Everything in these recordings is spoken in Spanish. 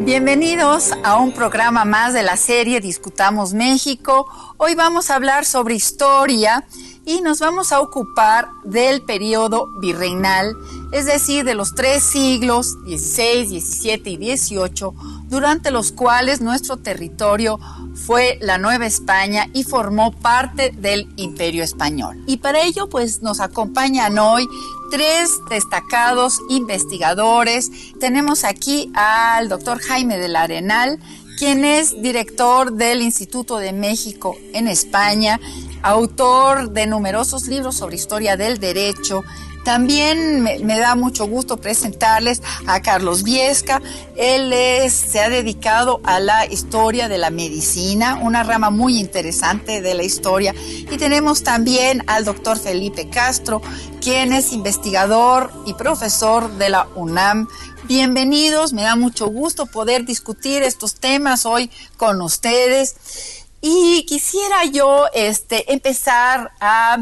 Bienvenidos a un programa más de la serie Discutamos México. Hoy vamos a hablar sobre historia y nos vamos a ocupar del periodo virreinal, es decir, de los 3 siglos, XVI, XVII y XVIII, durante los cuales nuestro territorio fue la Nueva España y formó parte del Imperio Español. Y para ello, pues, nos acompañan hoy 3 destacados investigadores. Tenemos aquí al doctor Jaime del Arenal, quien es director del Instituto de México en España, autor de numerosos libros sobre historia del derecho. También me da mucho gusto presentarles a Carlos Viesca. Él se ha dedicado a la historia de la medicina, una rama muy interesante de la historia. Y tenemos también al doctor Felipe Castro, quien es investigador y profesor de la UNAM. Bienvenidos, me da mucho gusto poder discutir estos temas hoy con ustedes. Y quisiera yo empezar a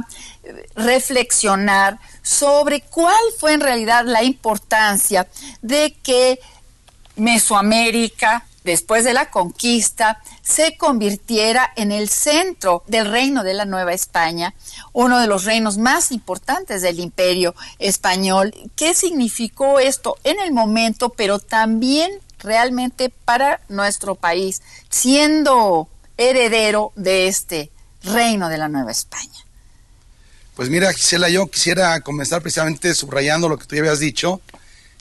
reflexionar sobre cuál fue en realidad la importancia de que Mesoamérica, después de la conquista, se convirtiera en el centro del reino de la Nueva España, uno de los reinos más importantes del Imperio Español. ¿Qué significó esto en el momento, pero también realmente para nuestro país, siendo heredero de este reino de la Nueva España? Pues mira, Gisela, yo quisiera comenzar precisamente subrayando lo que tú ya habías dicho,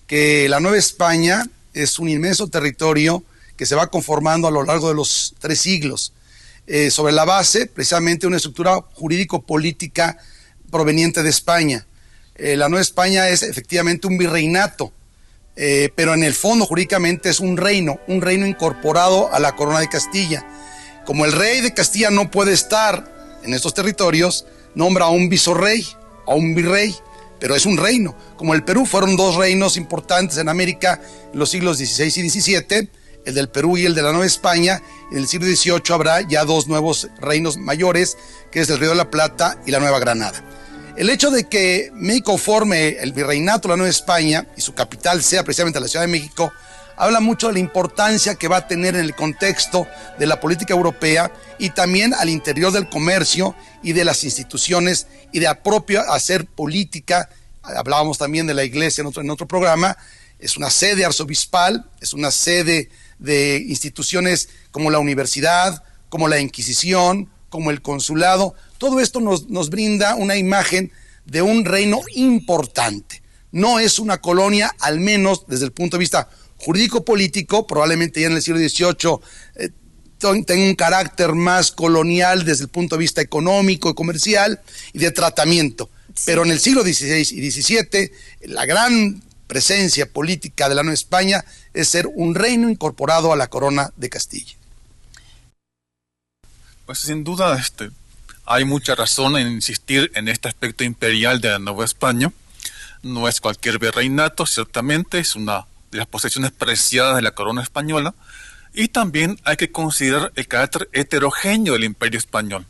que la Nueva España es un inmenso territorio que se va conformando a lo largo de los 3 siglos, sobre la base precisamente de una estructura jurídico-política proveniente de España. La Nueva España es efectivamente un virreinato, pero en el fondo jurídicamente es un reino incorporado a la corona de Castilla. Como el rey de Castilla no puede estar en estos territorios, nombra a un visorrey, a un virrey, pero es un reino. Como el Perú fueron 2 reinos importantes en América en los siglos XVI y XVII, el del Perú y el de la Nueva España. En el siglo XVIII habrá ya 2 nuevos reinos mayores, que es el Río de la Plata y la Nueva Granada. El hecho de que México forme el virreinato de la Nueva España y su capital sea precisamente la Ciudad de México, habla mucho de la importancia que va a tener en el contexto de la política europea y también al interior del comercio y de las instituciones y de la propia hacer política. Hablábamos también de la iglesia en otro programa. Es una sede arzobispal, es una sede de instituciones como la universidad, como la Inquisición, como el consulado. Todo esto nos brinda una imagen de un reino importante. No es una colonia, al menos desde el punto de vista jurídico-político, probablemente ya en el siglo XVIII tenga un carácter más colonial desde el punto de vista económico y comercial y de tratamiento. Sí. Pero en el siglo XVI y XVII, la gran presencia política de la Nueva España es ser un reino incorporado a la corona de Castilla. Pues sin duda hay mucha razón en insistir en este aspecto imperial de la Nueva España. No es cualquier virreinato, ciertamente, es una de las posesiones preciadas de la corona española, y también hay que considerar el carácter heterogéneo del Imperio Español.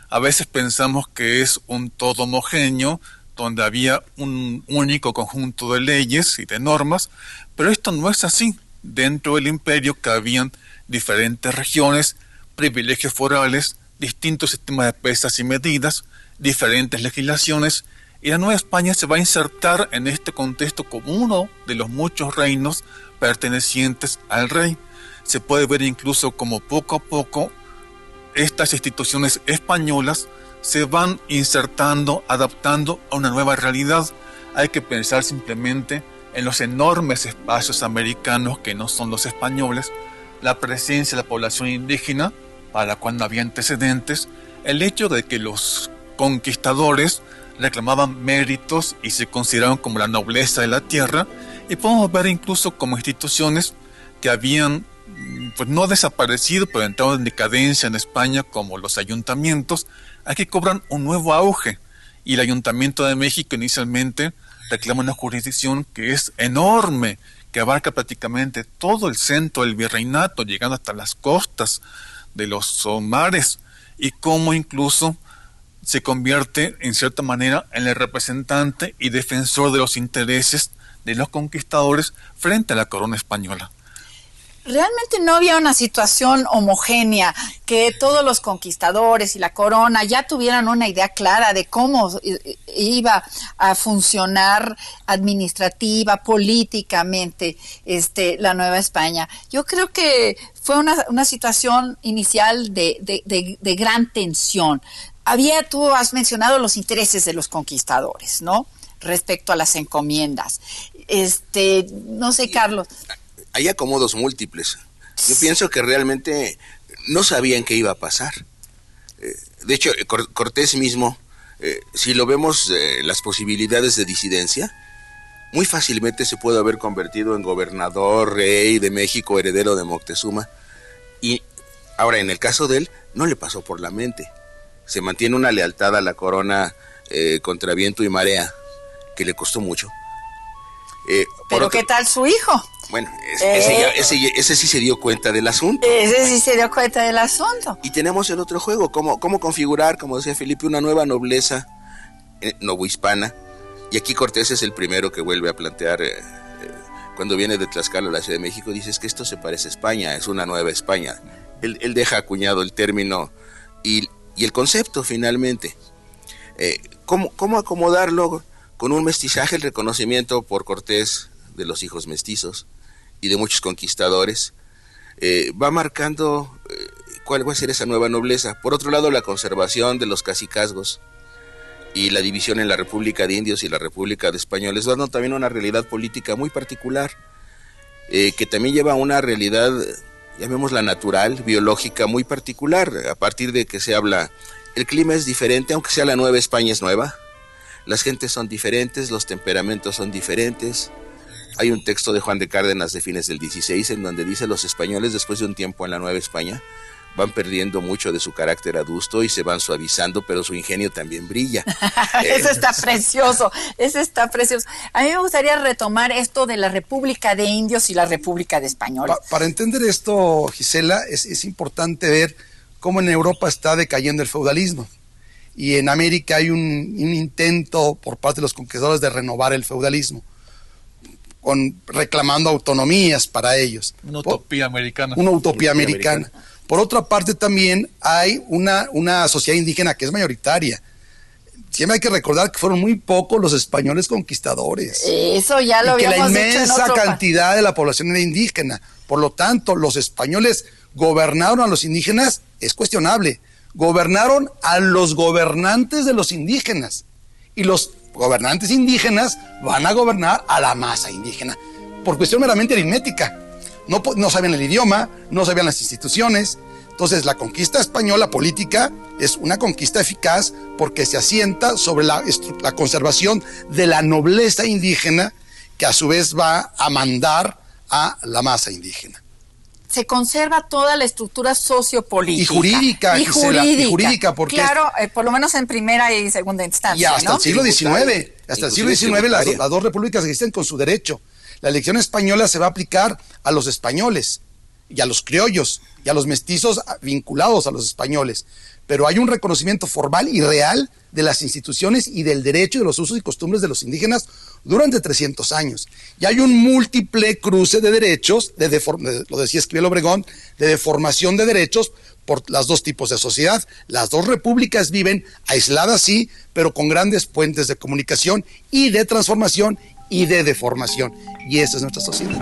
A veces pensamos que es un todo homogéneo, donde había un único conjunto de leyes y de normas, pero esto no es así. Dentro del imperio cabían diferentes regiones, privilegios forales, distintos sistemas de pesas y medidas, diferentes legislaciones, y la Nueva España se va a insertar en este contexto como uno de los muchos reinos pertenecientes al rey. Se puede ver incluso como poco a poco estas instituciones españolas se van insertando, adaptando a una nueva realidad. Hay que pensar simplemente en los enormes espacios americanos que no son los españoles, la presencia de la población indígena, para la cual no había antecedentes, el hecho de que los conquistadores reclamaban méritos y se consideraban como la nobleza de la tierra, y podemos ver incluso como instituciones que habían pues no desaparecido, pero entrado en decadencia en España, como los ayuntamientos, aquí cobran un nuevo auge, y el Ayuntamiento de México inicialmente reclama una jurisdicción que es enorme, que abarca prácticamente todo el centro del virreinato, llegando hasta las costas de los mares, y cómo incluso se convierte en cierta manera en el representante y defensor de los intereses de los conquistadores frente a la corona española. realmente no había una situación homogénea, que todos los conquistadores y la corona ya tuvieran una idea clara de cómo iba a funcionar administrativa, políticamente, la Nueva España. Yo creo que fue una situación inicial de gran tensión. Tú has mencionado los intereses de los conquistadores, ¿no? Respecto a las encomiendas. No sé, Carlos. Hay acomodos múltiples. Yo pienso que realmente no sabían qué iba a pasar. De hecho, Cortés mismo, si lo vemos, las posibilidades de disidencia, muy fácilmente se puede haber convertido en gobernador, rey de México, heredero de Moctezuma. Y ahora, en el caso de él, no le pasó por la mente. Se mantiene una lealtad a la corona contra viento y marea, que le costó mucho. Pero ¿qué tal su hijo? Bueno, ese sí se dio cuenta del asunto. Ese sí se dio cuenta del asunto. Y tenemos el otro juego, cómo configurar, como decía Felipe, una nueva nobleza novohispana. Y aquí Cortés es el primero que vuelve a plantear, cuando viene de Tlaxcala a la Ciudad de México, dice que esto se parece a España, es una nueva España. Él deja acuñado el término y el concepto finalmente. ¿Cómo acomodarlo con un mestizaje? El reconocimiento por Cortés de los hijos mestizos y de muchos conquistadores va marcando cuál va a ser esa nueva nobleza. Por otro lado, la conservación de los cacicazgos y la división en la República de Indios y la República de Españoles, dando también una realidad política muy particular, que también lleva a una realidad, llamémosla natural, biológica muy particular, a partir de que se habla, el clima es diferente, aunque sea la Nueva España es nueva, las gentes son diferentes, los temperamentos son diferentes. Hay un texto de Juan de Cárdenas de fines del 16 en donde dice: los españoles después de un tiempo en la Nueva España van perdiendo mucho de su carácter adusto y se van suavizando, pero su ingenio también brilla. Eso está precioso, eso está precioso. A mí me gustaría retomar esto de la República de Indios y la República de Españoles. Para entender esto, Gisela, es importante ver cómo en Europa está decayendo el feudalismo. Y en América hay un intento por parte de los conquistadores de renovar el feudalismo, reclamando autonomías para ellos. Una utopía americana. Una utopía americana. Por otra parte, también hay una sociedad indígena que es mayoritaria. Siempre hay que recordar que fueron muy pocos los españoles conquistadores. Eso ya lo dicho habíamos en otro. Que la inmensa cantidad de la población era indígena. Por lo tanto, los españoles gobernaron a los indígenas, es cuestionable. Gobernaron a los gobernantes de los indígenas. Y los gobernantes indígenas van a gobernar a la masa indígena. Por cuestión meramente aritmética. No sabían el idioma, no sabían las instituciones. Entonces, la conquista española política es una conquista eficaz porque se asienta sobre la conservación de la nobleza indígena, que a su vez va a mandar a la masa indígena. Se conserva toda la estructura sociopolítica. Y jurídica, Gisela, y jurídica, porque... Claro, por lo menos en primera y segunda instancia, y hasta el siglo XIX, las dos repúblicas existen con su derecho. La elección española se va a aplicar a los españoles y a los criollos y a los mestizos vinculados a los españoles, pero hay un reconocimiento formal y real de las instituciones y del derecho y de los usos y costumbres de los indígenas durante 300 años. Y hay un múltiple cruce de derechos, lo decía Esquivel Obregón, de deformación de derechos por los dos tipos de sociedad. Las dos repúblicas viven aisladas, sí, pero con grandes puentes de comunicación y de transformación y de deformación. Y esa es nuestra sociedad.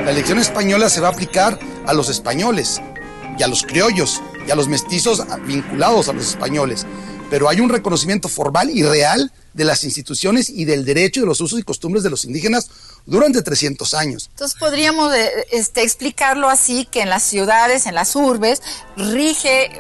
La elección española se va a aplicar a los españoles y a los criollos y a los mestizos vinculados a los españoles, pero hay un reconocimiento formal y real de las instituciones y del derecho y de los usos y costumbres de los indígenas durante 300 años. Entonces podríamos explicarlo así, que en las ciudades, en las urbes, rigen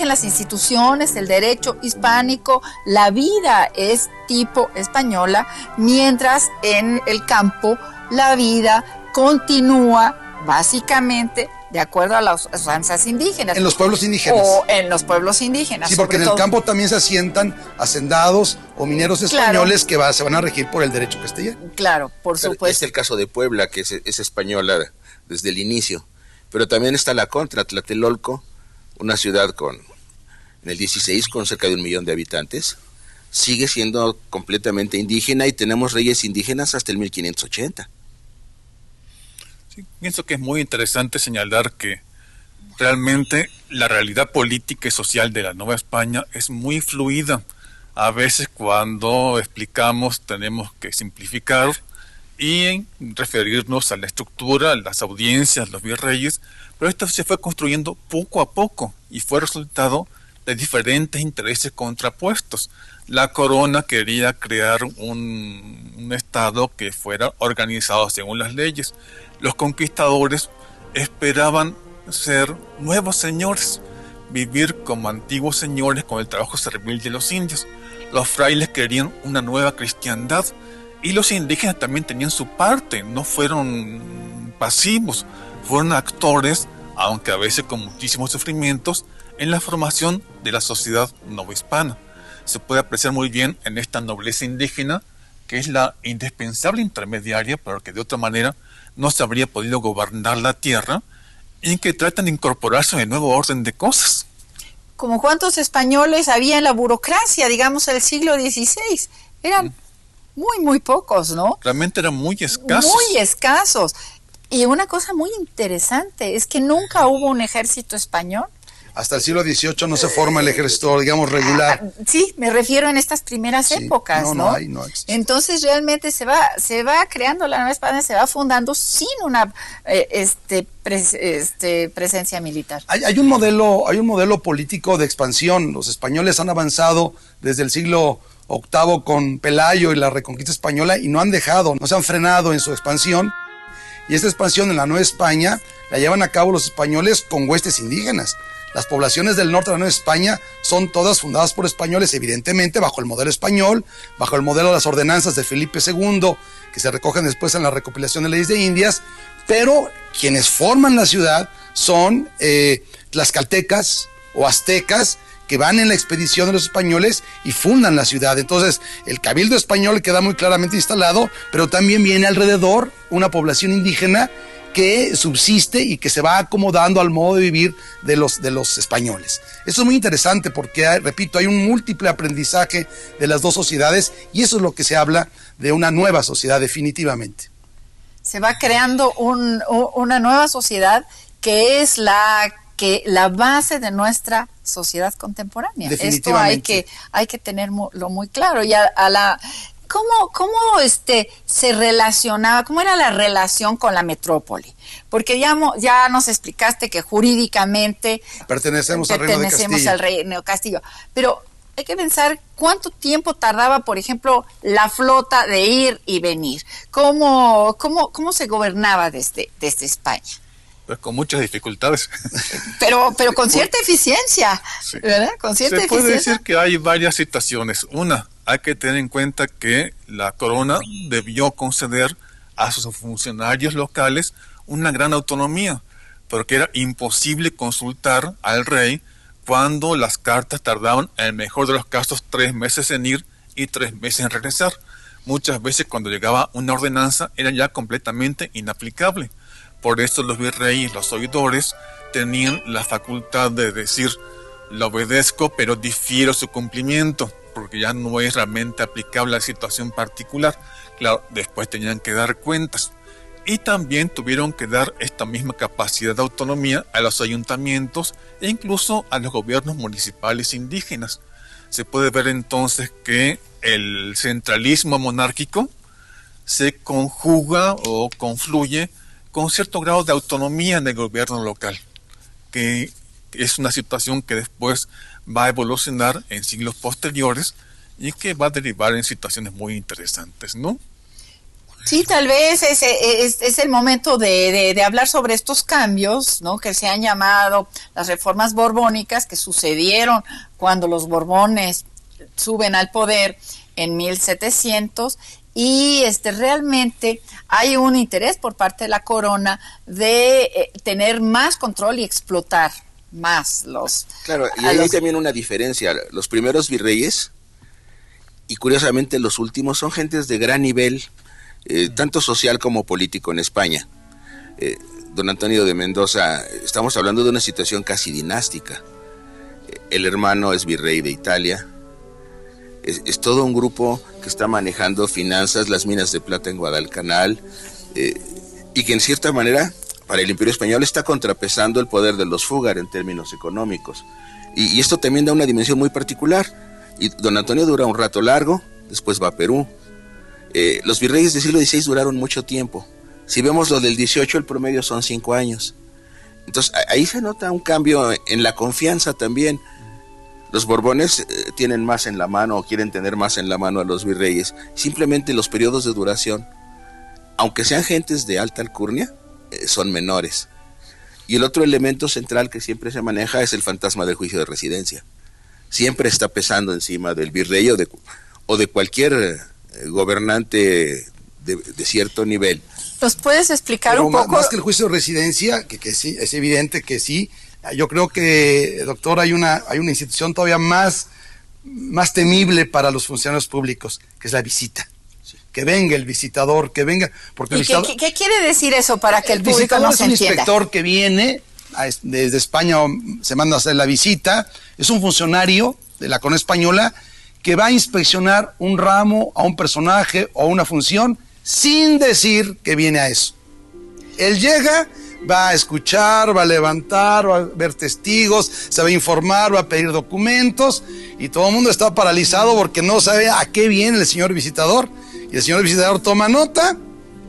las instituciones, el derecho hispánico, la vida es tipo española, mientras en el campo la vida continúa básicamente de acuerdo a las usanzas indígenas. En los pueblos indígenas. O en los pueblos indígenas. Sí, porque en el campo también se asientan hacendados o mineros españoles que se van a regir por el derecho castellano. Claro, por supuesto. Es el caso de Puebla, que es española desde el inicio. Pero también está la contra, Tlatelolco, una ciudad en el 16 con cerca de 1 millón de habitantes, sigue siendo completamente indígena y tenemos reyes indígenas hasta el 1580. Sí, pienso que es muy interesante señalar que realmente la realidad política y social de la Nueva España es muy fluida. A veces cuando explicamos tenemos que simplificar y referirnos a la estructura, las audiencias, los virreyes, pero esto se fue construyendo poco a poco y fue resultado de diferentes intereses contrapuestos. La corona quería crear un estado que fuera organizado según las leyes. Los conquistadores esperaban ser nuevos señores, vivir como antiguos señores con el trabajo servil de los indios. Los frailes querían una nueva cristiandad y los indígenas también tenían su parte, no fueron pasivos, fueron actores, aunque a veces con muchísimos sufrimientos, en la formación de la sociedad novohispana. Se puede apreciar muy bien en esta nobleza indígena, que es la indispensable intermediaria, pero que de otra manera no se habría podido gobernar la tierra, y que tratan de incorporarse en el nuevo orden de cosas. Como cuántos españoles había en la burocracia, digamos, del siglo XVI. Eran muy pocos, ¿no? Realmente eran muy escasos. Muy escasos. Y una cosa muy interesante es que nunca hubo un ejército español. Hasta el siglo XVIII no se forma el ejército, digamos, regular. Sí, me refiero en estas primeras épocas, ¿no? No hay. Entonces realmente se va creando la Nueva España, se va fundando sin una presencia militar. Hay un modelo político de expansión. Los españoles han avanzado desde el siglo VIII con Pelayo y la reconquista española y no se han frenado en su expansión. Y esta expansión en la Nueva España la llevan a cabo los españoles con huestes indígenas. Las poblaciones del norte de la Nueva España son todas fundadas por españoles, evidentemente bajo el modelo español, bajo el modelo de las ordenanzas de Felipe II, que se recogen después en la recopilación de leyes de Indias, pero quienes forman la ciudad son tlaxcaltecas o aztecas, que van en la expedición de los españoles y fundan la ciudad. Entonces, el cabildo español queda muy claramente instalado, pero también viene alrededor una población indígena que subsiste y que se va acomodando al modo de vivir de los españoles. Eso es muy interesante porque, repito, hay un múltiple aprendizaje de las dos sociedades y eso es lo que se habla de una nueva sociedad definitivamente. Se va creando una nueva sociedad que es la base de nuestra sociedad contemporánea. Esto hay que tenerlo muy claro. Y ¿Cómo se relacionaba, cómo era la relación con la metrópoli? Porque ya nos explicaste que jurídicamente pertenecemos al Reino de Castillo. Pero hay que pensar cuánto tiempo tardaba, por ejemplo, la flota de ir y venir. ¿Cómo se gobernaba desde España? Pues con muchas dificultades. Pero con cierta eficiencia, sí. ¿Verdad? Con cierta eficiencia. Se puede decir que hay varias situaciones. Una, hay que tener en cuenta que la corona debió conceder a sus funcionarios locales una gran autonomía, porque era imposible consultar al rey cuando las cartas tardaban, en el mejor de los casos, 3 meses en ir y 3 meses en regresar. Muchas veces cuando llegaba una ordenanza era ya completamente inaplicable. Por eso los virreyes, los oidores, tenían la facultad de decir, lo obedezco, pero difiero su cumplimiento, porque ya no es realmente aplicable a la situación particular. Claro, después tenían que dar cuentas. Y también tuvieron que dar esta misma capacidad de autonomía a los ayuntamientos e incluso a los gobiernos municipales indígenas. Se puede ver entonces que el centralismo monárquico se conjuga o confluye con cierto grado de autonomía en el gobierno local, que es una situación que después va a evolucionar en siglos posteriores y que va a derivar en situaciones muy interesantes, ¿no? Sí, tal vez es el momento de hablar sobre estos cambios, ¿no? Que se han llamado las reformas borbónicas, que sucedieron cuando los Borbones suben al poder en 1700 y realmente hay un interés por parte de la corona de tener más control y explotar más los... Claro, y ahí hay también una diferencia. Los primeros virreyes, y curiosamente los últimos, son gentes de gran nivel, tanto social como político en España. Don Antonio de Mendoza, estamos hablando de una situación casi dinástica. El hermano es virrey de Italia. Es todo un grupo que está manejando finanzas, las minas de plata en Guadalcanal, y que en cierta manera, para el Imperio Español, está contrapesando el poder de los Fúgar en términos económicos. Y esto también da una dimensión muy particular. Y don Antonio dura un rato largo, después va a Perú. Los virreyes del siglo XVI duraron mucho tiempo. Si vemos lo del 18, el promedio son 5 años. Entonces ahí se nota un cambio en la confianza también. Los Borbones tienen más en la mano, o quieren tener más en la mano a los virreyes. Simplemente los periodos de duración, aunque sean gentes de alta alcurnia, son menores. Y el otro elemento central que siempre se maneja es el fantasma del juicio de residencia. Siempre está pesando encima del virrey o de cualquier gobernante de cierto nivel. ¿Nos puedes explicar Pero un poco? Más que el juicio de residencia, que sí, es evidente que sí. Yo creo que, doctor, hay una institución todavía más temible para los funcionarios públicos, que es la visita. Sí. Que venga el visitador, que venga... Porque ¿Y qué quiere decir eso para que el público no se entienda? Es un inspector que viene desde España, se manda a hacer la visita. Es un funcionario de la corona española que va a inspeccionar un ramo, a un personaje o a una función, sin decir que viene a eso. Él llega, va a escuchar, va a levantar, va a ver testigos, se va a informar, va a pedir documentos, y todo el mundo está paralizado porque no sabe a qué viene el señor visitador. Y el señor visitador toma nota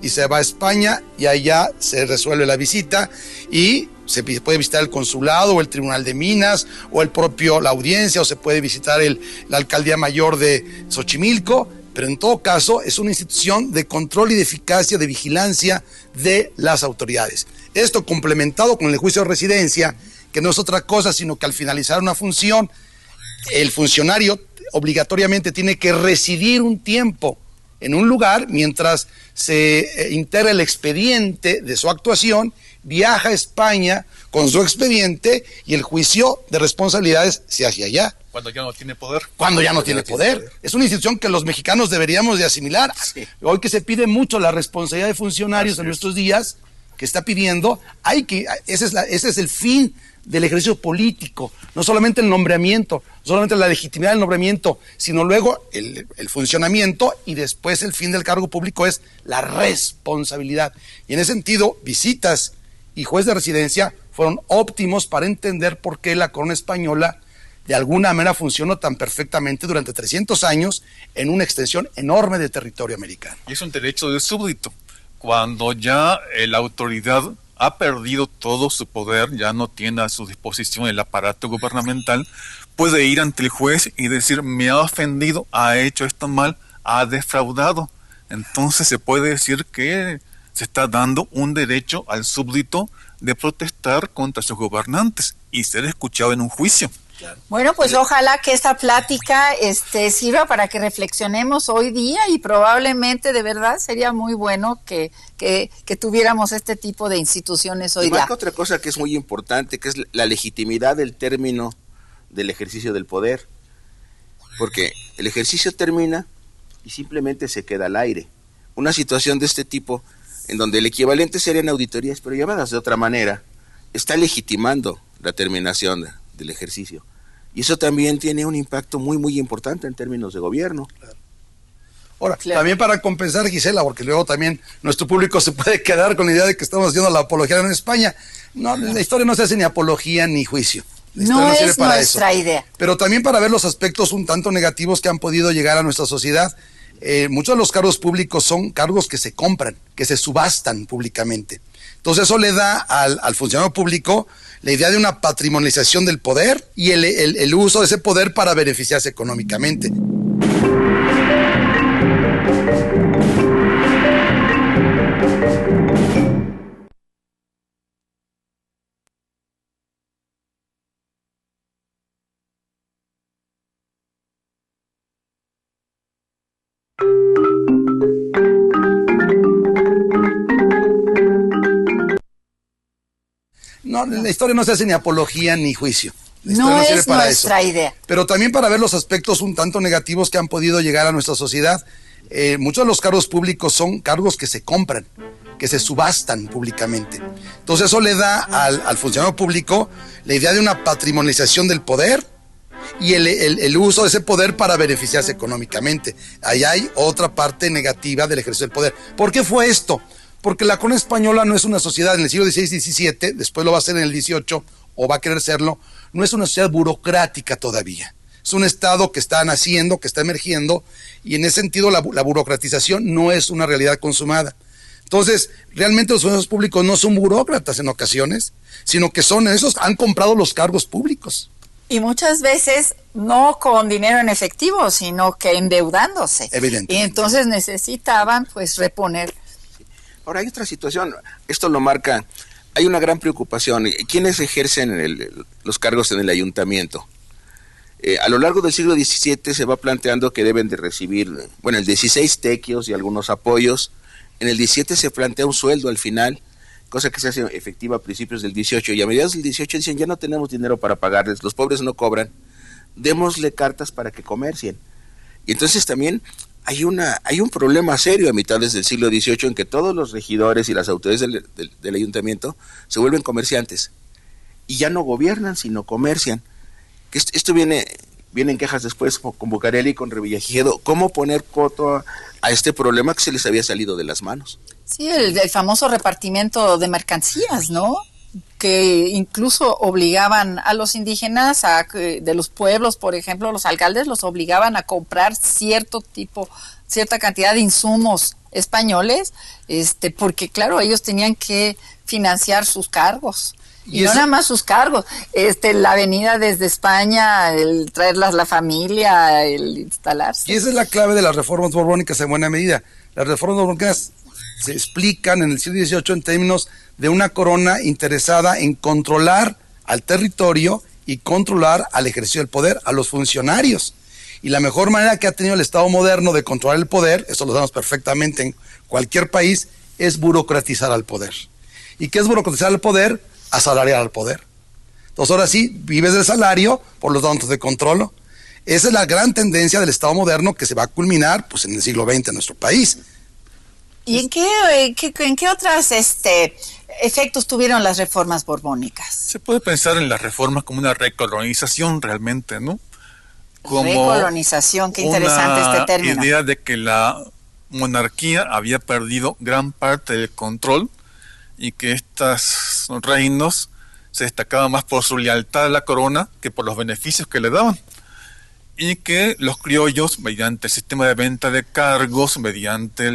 y se va a España, y allá se resuelve la visita y se puede visitar el consulado o el tribunal de minas o la audiencia, o se puede visitar la alcaldía mayor de Xochimilco. Pero en todo caso es una institución de control y de eficacia, de vigilancia de las autoridades. Esto complementado con el juicio de residencia, que no es otra cosa sino que al finalizar una función, el funcionario obligatoriamente tiene que residir un tiempo en un lugar mientras se integra el expediente de su actuación, viaja a España con su expediente y el juicio de responsabilidades se hace allá. Cuando ya no tiene poder. Cuando ya no tiene poder. Es una institución que los mexicanos deberíamos de asimilar. Sí. Hoy que se pide mucho la responsabilidad de funcionarios en nuestros días, que está pidiendo, ese es el fin del ejercicio político, no solamente el nombramiento, no solamente la legitimidad del nombramiento, sino luego el funcionamiento, y después el fin del cargo público es la responsabilidad. Y en ese sentido, visitas y juez de residencia fueron óptimos para entender por qué la corona española de alguna manera funcionó tan perfectamente durante 300 años en una extensión enorme de territorio americano. Y es un derecho del súbdito. Cuando ya la autoridad ha perdido todo su poder, ya no tiene a su disposición el aparato gubernamental, puede ir ante el juez y decir: me ha ofendido, ha hecho esto mal, ha defraudado. Entonces se puede decir que se está dando un derecho al súbdito de protestar contra sus gobernantes y ser escuchado en un juicio. Bueno, pues ojalá que esta plática sirva para que reflexionemos hoy día, y probablemente de verdad sería muy bueno que tuviéramos este tipo de instituciones hoy día. Otra cosa que es muy importante, que es la legitimidad del término del ejercicio del poder, porque el ejercicio termina y simplemente se queda al aire. Una situación de este tipo, en donde el equivalente serían auditorías, pero llevadas de otra manera, está legitimando la terminación del ejercicio. Y eso también tiene un impacto muy, muy importante en términos de gobierno. Claro. Ahora, también para compensar, Gisela, porque luego también nuestro público se puede quedar con la idea de que estamos haciendo la apología en España. No, la historia no se hace ni apología ni juicio. No es nuestra idea. Pero también para ver los aspectos un tanto negativos que han podido llegar a nuestra sociedad. Muchos de los cargos públicos son cargos que se compran, que se subastan públicamente. Entonces eso le da al funcionario público la idea de una patrimonialización del poder y el uso de ese poder para beneficiarse económicamente. No, la historia no se hace ni apología ni juicio. La No historia es sirve para nuestra eso. idea. Pero también para ver los aspectos un tanto negativos que han podido llegar a nuestra sociedad. Muchos de los cargos públicos son cargos que se compran, que se subastan públicamente. Entonces eso le da al funcionario público la idea de una patrimonialización del poder y el uso de ese poder para beneficiarse económicamente. Ahí hay otra parte negativa del ejercicio del poder. ¿Por qué fue esto? Porque la corona española no es una sociedad en el siglo XVI y XVII, después lo va a ser en el XVIII o va a querer serlo, no es una sociedad burocrática todavía. Es un Estado que está naciendo, que está emergiendo, y en ese sentido la burocratización no es una realidad consumada. Entonces, realmente los funcionarios públicos no son burócratas en ocasiones, sino que son esos, han comprado los cargos públicos. Y muchas veces no con dinero en efectivo, sino que endeudándose. Evidentemente. Y entonces necesitaban pues reponer. Ahora hay otra situación, esto lo marca, hay una gran preocupación. ¿Quiénes ejercen los cargos en el ayuntamiento? A lo largo del siglo XVII se va planteando que deben de recibir, bueno, el XVI tequios y algunos apoyos. En el XVII se plantea un sueldo al final, cosa que se hace efectiva a principios del XVIII. Y a mediados del XVIII dicen, ya no tenemos dinero para pagarles, los pobres no cobran, démosle cartas para que comercien. Y entonces también hay un problema serio a mitades del siglo XVIII en que todos los regidores y las autoridades del ayuntamiento se vuelven comerciantes. Y ya no gobiernan, sino comercian. Que esto viene en quejas después con Bucareli y con Revillagigedo. ¿Cómo poner coto a este problema que se les había salido de las manos? Sí, el famoso repartimiento de mercancías, ¿no? Que incluso obligaban a los indígenas de los pueblos, por ejemplo, los alcaldes los obligaban a comprar cierta cantidad de insumos españoles, porque claro, ellos tenían que financiar sus cargos. Y no nada más sus cargos, la avenida desde España, el traerlas la familia, el instalarse. Y esa es la clave de las reformas borbónicas en buena medida. Las reformas borbónicas se explican en el siglo XVIII en términos de una corona interesada en controlar al territorio y controlar al ejercicio del poder, a los funcionarios. Y la mejor manera que ha tenido el Estado moderno de controlar el poder, eso lo sabemos perfectamente en cualquier país, es burocratizar al poder. ¿Y qué es burocratizar al poder? Asalariar al poder. Entonces ahora sí, vives del salario, por lo tanto te controlo. Esa es la gran tendencia del Estado moderno que se va a culminar pues, en el siglo XX en nuestro país. ¿Y en qué otros efectos tuvieron las reformas borbónicas? Se puede pensar en las reformas como una recolonización realmente, ¿no? Como recolonización, qué interesante este término. La idea de que la monarquía había perdido gran parte del control y que estos reinos se destacaban más por su lealtad a la corona que por los beneficios que le daban. Y que los criollos, mediante el sistema de venta de cargos, mediante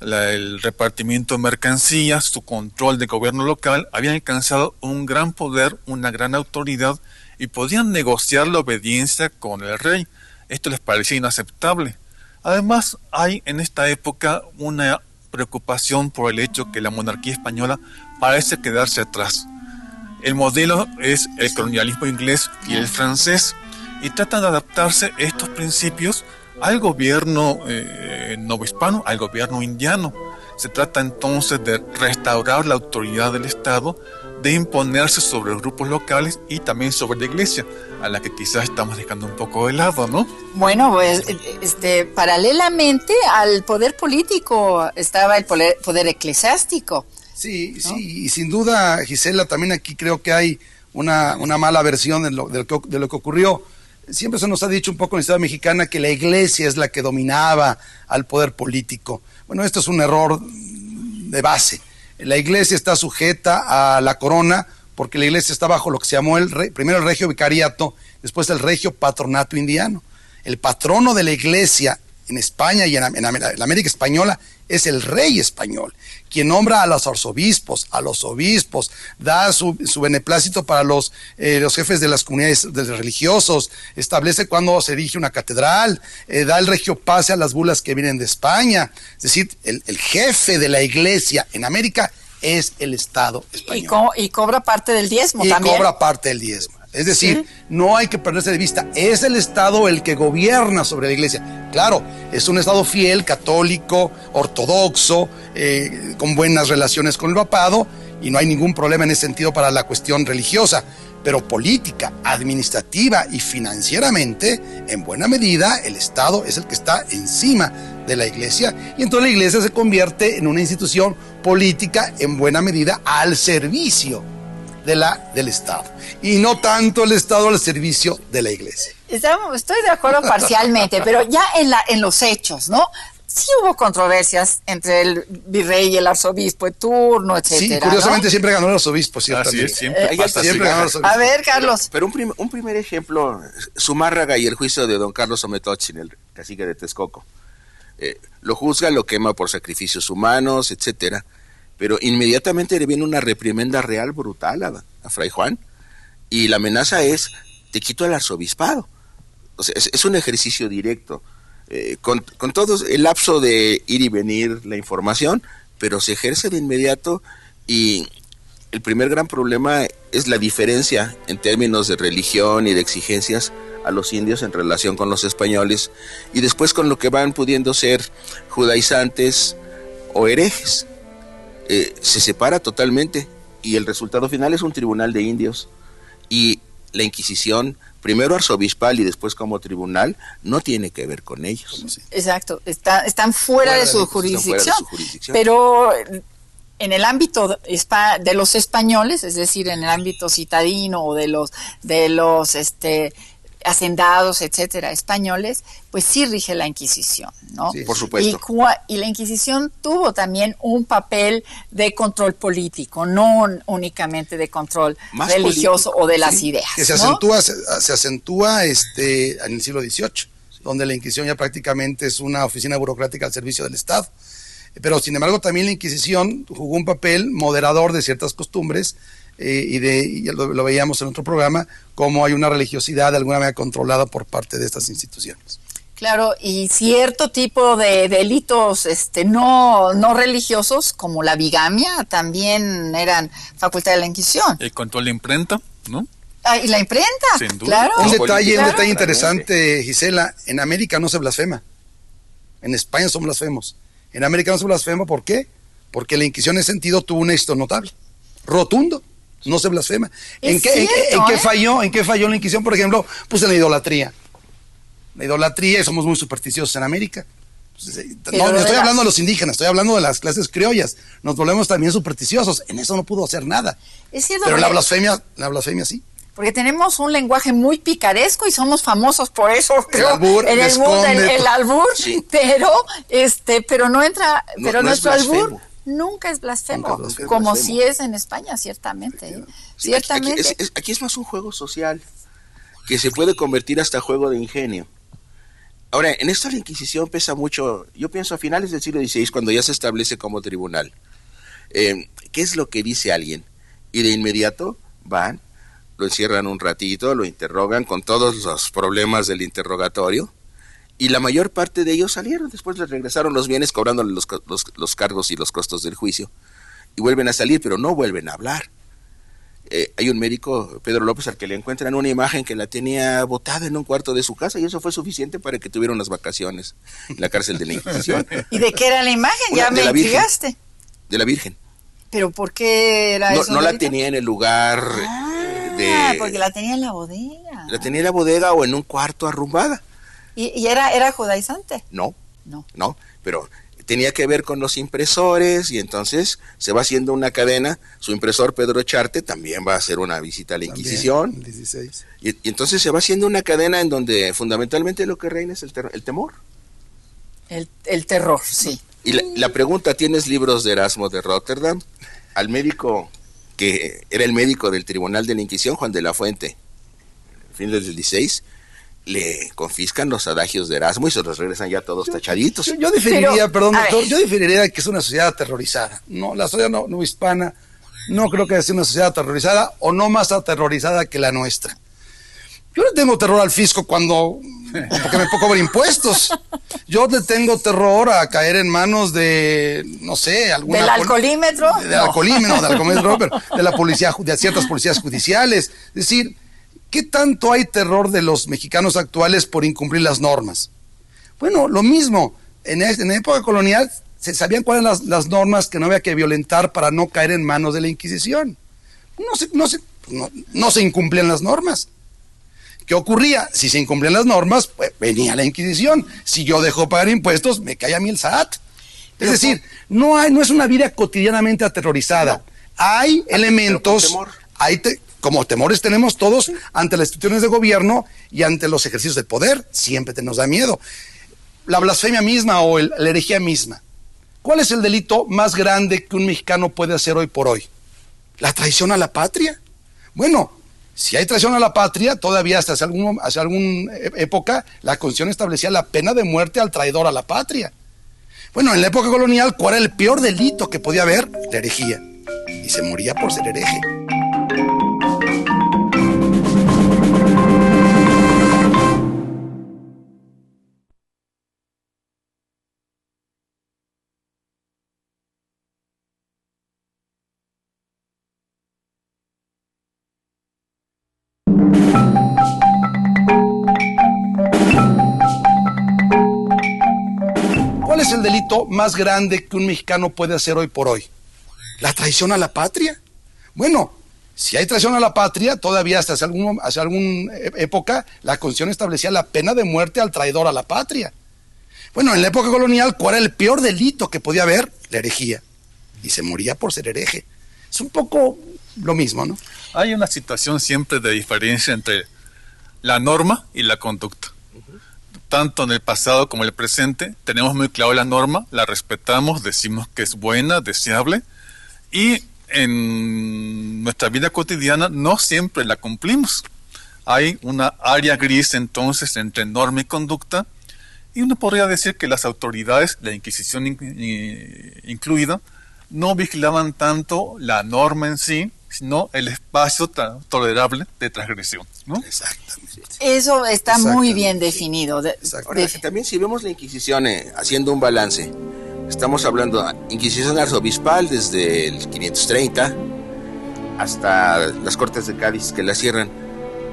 el repartimiento de mercancías, su control de gobierno local, habían alcanzado un gran poder, una gran autoridad y podían negociar la obediencia con el rey. Esto les parecía inaceptable. Además, hay en esta época una preocupación por el hecho que la monarquía española parece quedarse atrás. El modelo es el colonialismo inglés y el francés, y tratan de adaptarse estos principios al gobierno novohispano, al gobierno indiano. Se trata entonces de restaurar la autoridad del Estado, de imponerse sobre los grupos locales y también sobre la iglesia, a la que quizás estamos dejando un poco de lado, ¿no? Bueno, pues paralelamente al poder político estaba el poder eclesiástico. Sí, ¿no? Sí, y sin duda, Gisela, también aquí creo que hay una mala versión de lo que ocurrió. Siempre se nos ha dicho un poco en la historia mexicana que la iglesia es la que dominaba al poder político. Bueno, esto es un error de base. La iglesia está sujeta a la corona porque la iglesia está bajo lo que se llamó primero el regio vicariato, después el regio patronato indiano. El patrono de la iglesia en España y en la América española es el rey español, quien nombra a los arzobispos, a los obispos, da su beneplácito para los jefes de las comunidades religiosos, establece cuándo se erige una catedral, da el regio pase a las bulas que vienen de España. Es decir, el jefe de la iglesia en América es el Estado español. Y cobra parte del diezmo también. Y cobra parte del diezmo. Es decir, no hay que perderse de vista, es el Estado el que gobierna sobre la Iglesia. Claro, es un Estado fiel, católico, ortodoxo, con buenas relaciones con el papado, y no hay ningún problema en ese sentido para la cuestión religiosa, pero política, administrativa y financieramente, en buena medida, el Estado es el que está encima de la Iglesia, y entonces la Iglesia se convierte en una institución política en buena medida al servicio del Estado, y no tanto el Estado al servicio de la Iglesia. Estoy de acuerdo parcialmente, pero ya en los hechos, ¿no? Sí hubo controversias entre el virrey y el arzobispo de turno, etcétera. Sí, curiosamente, ¿no? Siempre ganó el arzobispo, ¿cierto? Así es, siempre ganó el arzobispo. A ver, Carlos. Pero un primer ejemplo, Zumárraga y el juicio de don Carlos Ometotzin, el cacique de Texcoco. Lo juzga, lo quema por sacrificios humanos, etcétera, pero inmediatamente le viene una reprimenda real brutal a Fray Juan, y la amenaza es: te quito el arzobispado. O sea, es un ejercicio directo, con todo el lapso de ir y venir la información, pero se ejerce de inmediato. Y el primer gran problema es la diferencia en términos de religión y de exigencias a los indios en relación con los españoles, y después con lo que van pudiendo ser judaizantes o herejes. Se separa totalmente, y el resultado final es un tribunal de indios, y la Inquisición, primero arzobispal y después como tribunal, no tiene que ver con ellos. Exacto, están fuera de su jurisdicción, pero en el ámbito de los españoles, es decir, en el ámbito citadino o de los hacendados, etcétera, españoles, pues sí rige la Inquisición, ¿no? Sí, por supuesto. Y la Inquisición tuvo también un papel de control político, no únicamente de control más religioso político, o de las ideas, que se acentúa en el siglo XVIII, donde la Inquisición ya prácticamente es una oficina burocrática al servicio del Estado. Pero sin embargo también la Inquisición jugó un papel moderador de ciertas costumbres, y lo veíamos en otro programa, cómo hay una religiosidad de alguna manera controlada por parte de estas instituciones. Claro, y cierto tipo de delitos no religiosos, como la bigamia, también eran facultad de la Inquisición. El control de imprenta, ¿no? Y la imprenta, sin duda. Claro. Un detalle interesante, Gisela: en América no se blasfema, en España son blasfemos. En América no se blasfema, ¿por qué? Porque la Inquisición en ese sentido tuvo un éxito notable, rotundo. No se blasfema. ¿En qué falló la Inquisición, por ejemplo? Pues en la idolatría. La idolatría, y somos muy supersticiosos en América. No estoy hablando de los indígenas, estoy hablando de las clases criollas. Nos volvemos también supersticiosos. En eso no pudo hacer nada. Es cierto, pero la blasfemia sí. Porque tenemos un lenguaje muy picaresco y somos famosos por eso, creo, albur, en el mundo, el albur, sí. pero no entra, pero nuestro albur nunca es blasfemo, como si es en España, ciertamente. Sí, ciertamente. Aquí es más un juego social, que se puede convertir hasta juego de ingenio. Ahora, en esto la Inquisición pesa mucho. Yo pienso a finales del siglo XVI, cuando ya se establece como tribunal. ¿Qué es lo que dice alguien? Y de inmediato van, lo encierran un ratito, lo interrogan con todos los problemas del interrogatorio, y la mayor parte de ellos salieron. Después les regresaron los bienes, cobrándole los cargos y los costos del juicio, y vuelven a salir, pero no vuelven a hablar. Hay un médico, Pedro López, al que le encuentran una imagen que la tenía botada en un cuarto de su casa, y eso fue suficiente para que tuviera unas vacaciones en la cárcel de la Inquisición. ¿Y de qué era la imagen? Ya me intrigaste. De la Virgen. ¿Pero por qué era eso? No la tenía en el lugar porque la tenía en la bodega. La tenía en la bodega o en un cuarto arrumbada. ¿Y era judaizante? No, pero tenía que ver con los impresores, y entonces se va haciendo una cadena. Su impresor, Pedro Charte, también va a hacer una visita a la Inquisición. El 16. Y entonces se va haciendo una cadena en donde fundamentalmente lo que reina es el temor. El terror, sí. Y la pregunta: ¿tienes libros de Erasmo de Rotterdam? Al médico que era el médico del Tribunal de la Inquisición, Juan de la Fuente, en fin del 16, le confiscan los adagios de Erasmo y se los regresan ya todos tachaditos. Yo diferiría, doctor, yo diferiría que es una sociedad aterrorizada. No, la sociedad no hispana no creo que sea una sociedad aterrorizada, o no más aterrorizada que la nuestra. Yo le tengo terror al fisco porque me cobra impuestos. Yo le tengo terror a caer en manos de, no sé, alguna... ¿Del alcoholímetro? Del alcoholímetro, pero de la policía, de ciertas policías judiciales. Es decir, ¿qué tanto hay terror de los mexicanos actuales por incumplir las normas? Bueno, lo mismo, en la época colonial se sabían cuáles eran las normas que no había que violentar para no caer en manos de la Inquisición. No se incumplían las normas. ¿Qué ocurría? Si se incumplían las normas, pues venía la Inquisición. Si yo dejo pagar impuestos, me cae a mí el SAT. Es decir, no es una vida cotidianamente aterrorizada. No. Hay elementos, como temores tenemos todos ante las instituciones de gobierno y ante los ejercicios del poder. Siempre nos da miedo. La blasfemia misma o la herejía misma. ¿Cuál es el delito más grande que un mexicano puede hacer hoy por hoy? La traición a la patria. Bueno, si hay traición a la patria, todavía hasta hace alguna época, la Constitución establecía la pena de muerte al traidor a la patria. Bueno, en la época colonial, ¿cuál era el peor delito que podía haber? La herejía. Y se moría por ser hereje. ¿Cuál es el delito más grande que un mexicano puede hacer hoy por hoy? La traición a la patria. Bueno, si hay traición a la patria, todavía hasta hace alguna época, la Constitución establecía la pena de muerte al traidor a la patria. Bueno, en la época colonial, ¿cuál era el peor delito que podía haber? La herejía. Y se moría por ser hereje. Es un poco lo mismo, ¿no? Hay una situación siempre de diferencia entre la norma y la conducta. Tanto en el pasado como en el presente, tenemos muy claro la norma, la respetamos, decimos que es buena, deseable, y en nuestra vida cotidiana no siempre la cumplimos. Hay una área gris entonces entre norma y conducta, y uno podría decir que las autoridades, la Inquisición incluida, no vigilaban tanto la norma en sí, sino el espacio tolerable de transgresión, ¿no? Exactamente. Eso está muy bien definido. También si vemos la Inquisición haciendo un balance, estamos hablando de Inquisición arzobispal desde el 530 hasta las Cortes de Cádiz que la cierran,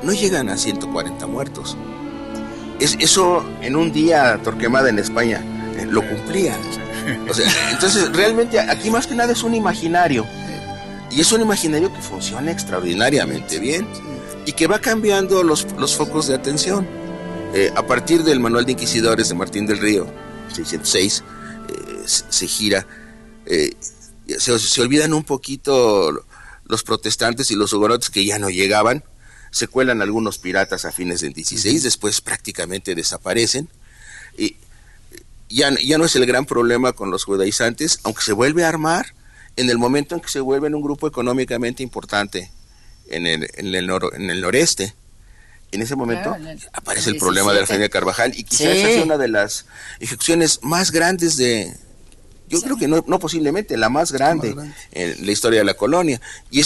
no llegan a 140 muertos. Eso en un día Torquemada en España lo cumplía. O sea, entonces realmente aquí más que nada es un imaginario. Y es un imaginario que funciona extraordinariamente bien y que va cambiando los focos de atención. A partir del Manual de Inquisidores de Martín del Río, 606, se gira. Se olvidan un poquito los protestantes y los hugonotes que ya no llegaban. Se cuelan algunos piratas a fines del 16, después prácticamente desaparecen. Y ya no es el gran problema con los judaizantes, aunque se vuelve a armar en el momento en que se vuelven un grupo económicamente importante en el noreste. En ese momento aparece el problema de la familia Carvajal y quizás esa sea una de las ejecuciones más grandes yo creo que no posiblemente, la más grande en la historia de la colonia. Y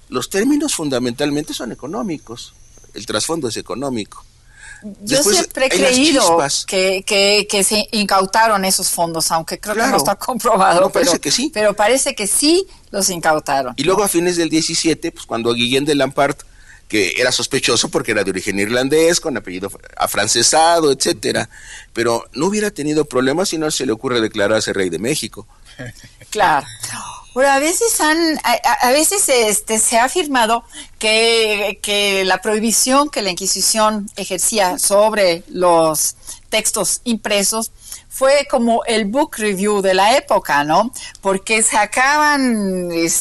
los términos fundamentalmente son económicos, el trasfondo es económico. Yo después, siempre he creído que se incautaron esos fondos, aunque creo que no está comprobado. No, parece que sí. Pero parece que sí los incautaron. Y luego a fines del 17, pues cuando Guillén de Lampart, que era sospechoso porque era de origen irlandés, con apellido afrancesado, etcétera, pero no hubiera tenido problemas si no se le ocurre declararse rey de México. Claro. Bueno, a veces se ha afirmado que la prohibición que la Inquisición ejercía sobre los textos impresos fue como el book review de la época, ¿no? Porque sacaban el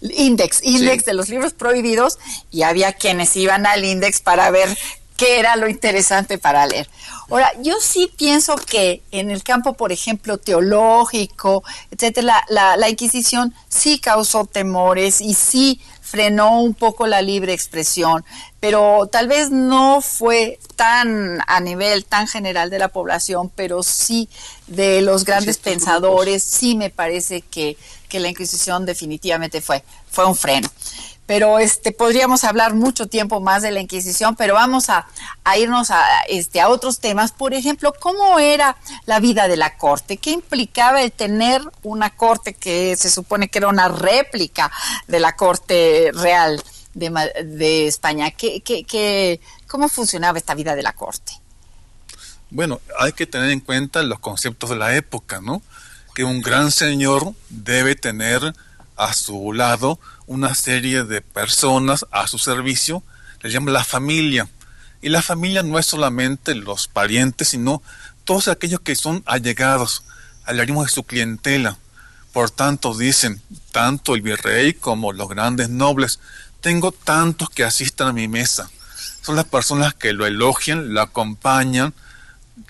index de los libros prohibidos y había quienes iban al index para ver qué era lo interesante para leer. Ahora, yo sí pienso que en el campo, por ejemplo, teológico, etcétera, la Inquisición sí causó temores y sí frenó un poco la libre expresión, pero tal vez no fue tan a nivel tan general de la población, pero sí de los grandes pensadores. Sí me parece que la Inquisición definitivamente fue un freno. Pero podríamos hablar mucho tiempo más de la Inquisición, pero vamos a irnos a otros temas. Por ejemplo, ¿cómo era la vida de la corte? ¿Qué implicaba el tener una corte que se supone que era una réplica de la corte real de España. ¿Cómo funcionaba esta vida de la corte? Bueno, hay que tener en cuenta los conceptos de la época, ¿no? Que un gran señor debe tener a su lado una serie de personas a su servicio, le llaman la familia. Y la familia no es solamente los parientes, sino todos aquellos que son allegados, hablaremos de su clientela. Por tanto, dicen, tanto el virrey como los grandes nobles, tengo tantos que asistan a mi mesa. Son las personas que lo elogian, lo acompañan,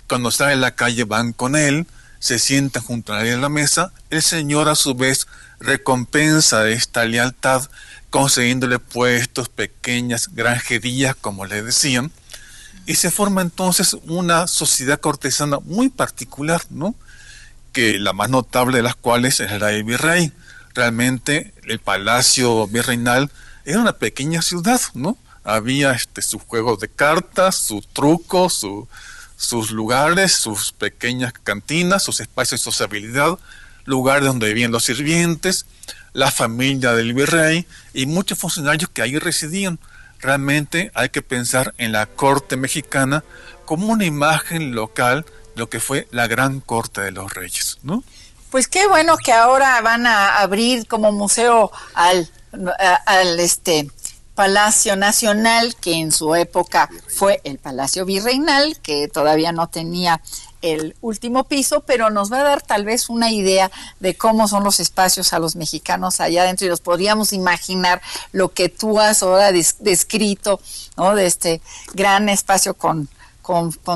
cuando sale a la calle van con él, se sientan junto a él en la mesa. El señor a su vez recompensa esta lealtad concediéndole puestos, pequeñas granjerías, como le decían, y se forma entonces una sociedad cortesana muy particular, ¿no? Que la más notable de las cuales es la del virrey. Realmente el palacio virreinal era una pequeña ciudad, ¿no? Había sus juegos de cartas, sus trucos, sus lugares, sus pequeñas cantinas, sus espacios de sociabilidad, lugares donde vivían los sirvientes, la familia del virrey y muchos funcionarios que ahí residían. Realmente hay que pensar en la corte mexicana como una imagen local de lo que fue la gran corte de los reyes, ¿no? Pues qué bueno que ahora van a abrir como museo al Palacio Nacional, que en su época fue el Palacio Virreinal, que todavía no tenía el último piso, pero nos va a dar tal vez una idea de cómo son los espacios a los mexicanos allá adentro, y nos podríamos imaginar lo que tú has ahora descrito, ¿no? De este gran espacio con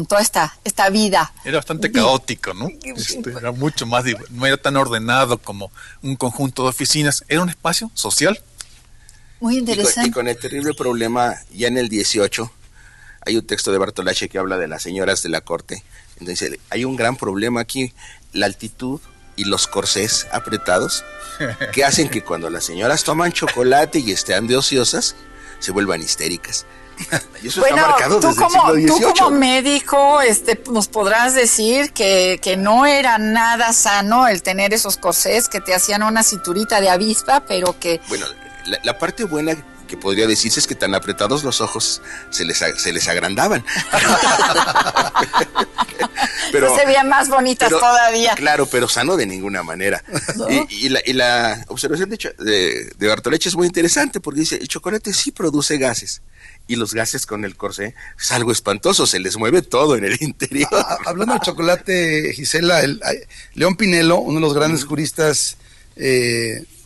toda esta vida. Era bastante caótico, ¿no? Era mucho más, no era tan ordenado como un conjunto de oficinas, era un espacio social. Muy interesante. Y con el terrible problema, ya en el 18, hay un texto de Bartolacci que habla de las señoras de la corte. Entonces, hay un gran problema aquí, la altitud y los corsés apretados, que hacen que cuando las señoras toman chocolate y estén de ociosas, se vuelvan histéricas. Y eso está marcado desde el siglo XVIII. Tú como médico nos podrás decir que no era nada sano el tener esos corsés que te hacían una cinturita de avispa, pero que... Bueno, la parte buena que podría decirse es que tan apretados los ojos se les agrandaban. Pero se veían más bonitas todavía. Claro, pero sano de ninguna manera. ¿No? Y la observación de Bartolacci es muy interesante porque dice, el chocolate sí produce gases. Y los gases con el corsé es algo espantoso, se les mueve todo en el interior. Hablando del chocolate, Gisela, León Pinelo, uno de los grandes juristas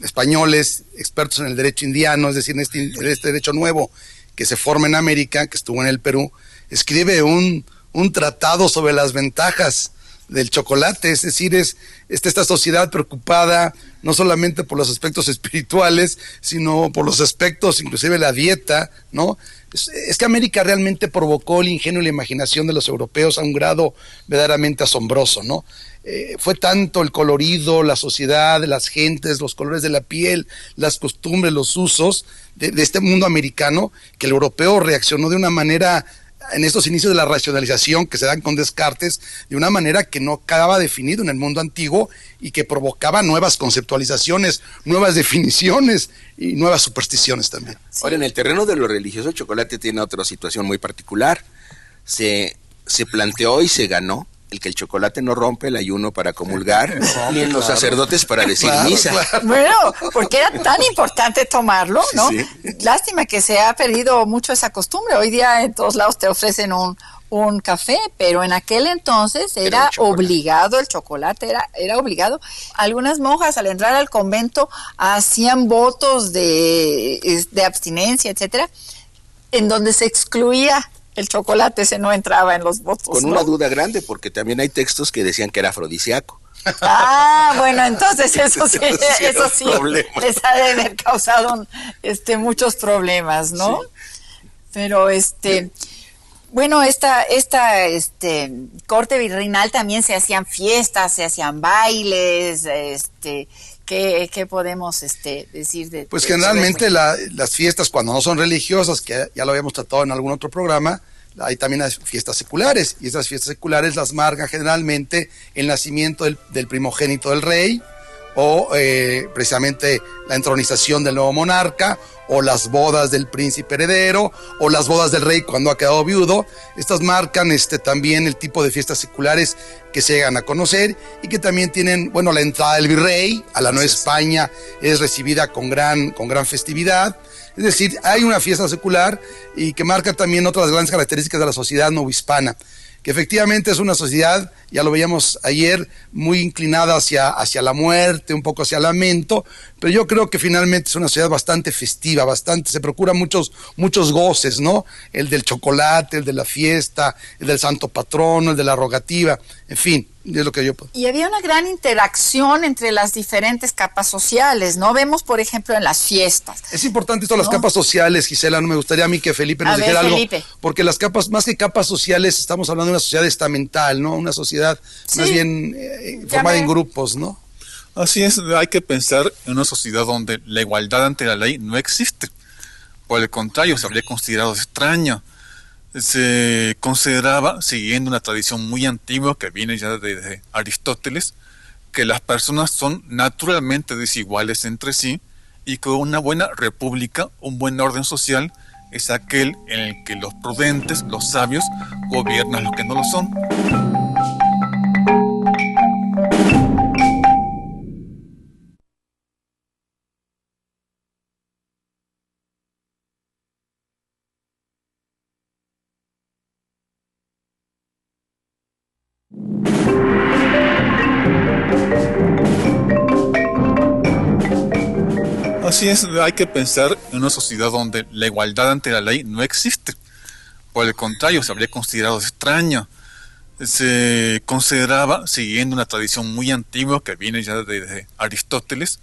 españoles, expertos en el derecho indiano, es decir, en este derecho nuevo que se forma en América, que estuvo en el Perú, escribe un tratado sobre las ventajas del chocolate, es decir, esta sociedad preocupada no solamente por los aspectos espirituales, sino por los aspectos, inclusive la dieta, ¿no? Es que América realmente provocó el ingenio y la imaginación de los europeos a un grado verdaderamente asombroso, ¿no? Fue tanto el colorido, la sociedad, las gentes, los colores de la piel, las costumbres, los usos de este mundo americano, que el europeo reaccionó de una manera, en estos inicios de la racionalización que se dan con Descartes, de una manera que no quedaba definido en el mundo antiguo y que provocaba nuevas conceptualizaciones, nuevas definiciones y nuevas supersticiones también. Sí. Ahora, en el terreno de lo religioso, el chocolate tiene otra situación muy particular. Se planteó y se ganó el que el chocolate no rompe el ayuno para comulgar, ni en los sacerdotes para decir misa. Claro. Bueno, porque era tan importante tomarlo, ¿no? Sí. Lástima que se ha perdido mucho esa costumbre. Hoy día en todos lados te ofrecen un café, pero en aquel entonces era obligado el chocolate, era obligado. Algunas monjas al entrar al convento hacían votos de abstinencia, etcétera, en donde se excluía el chocolate, se no entraba en los votos. Con una duda grande, porque también hay textos que decían que era afrodisíaco. Ah, bueno, entonces eso sí les ha de haber causado muchos problemas, ¿no? Sí. Pero bueno, esta corte virreinal también se hacían fiestas, se hacían bailes, ¿qué podemos decir de? Pues generalmente las fiestas, cuando no son religiosas, que ya lo habíamos tratado en algún otro programa, hay también las fiestas seculares, y esas fiestas seculares las marcan generalmente el nacimiento del primogénito del rey, o precisamente la entronización del nuevo monarca, o las bodas del príncipe heredero, o las bodas del rey cuando ha quedado viudo. Estas marcan también el tipo de fiestas seculares que se llegan a conocer y que también tienen, bueno, la entrada del virrey a la Nueva España es recibida con gran festividad. Es decir, hay una fiesta secular y que marca también otras grandes características de la sociedad novohispana, que efectivamente es una sociedad, ya lo veíamos ayer, muy inclinada hacia la muerte, un poco hacia el lamento, pero yo creo que finalmente es una sociedad bastante festiva, se procura muchos goces, ¿no? El del chocolate, el de la fiesta, el del santo patrono, el de la rogativa, en fin, es lo que yo puedo. Y había una gran interacción entre las diferentes capas sociales, ¿no? Vemos, por ejemplo, en las fiestas. Es importante esto, las capas sociales, Gisela, no me gustaría a mí que Felipe nos dijera algo, porque las capas, más que capas sociales, estamos hablando de una sociedad estamental, ¿no? Una sociedad más bien formada en grupos, ¿no? Así es, hay que pensar en una sociedad donde la igualdad ante la ley no existe. Por el contrario, se habría considerado extraña. Se consideraba, siguiendo una tradición muy antigua que viene ya desde Aristóteles, que las personas son naturalmente desiguales entre sí y que una buena república, un buen orden social, es aquel en el que los prudentes, los sabios, gobiernan a los que no lo son. Así es, hay que pensar en una sociedad donde la igualdad ante la ley no existe. Por el contrario, se habría considerado extraña. Se consideraba, siguiendo una tradición muy antigua que viene ya desde Aristóteles,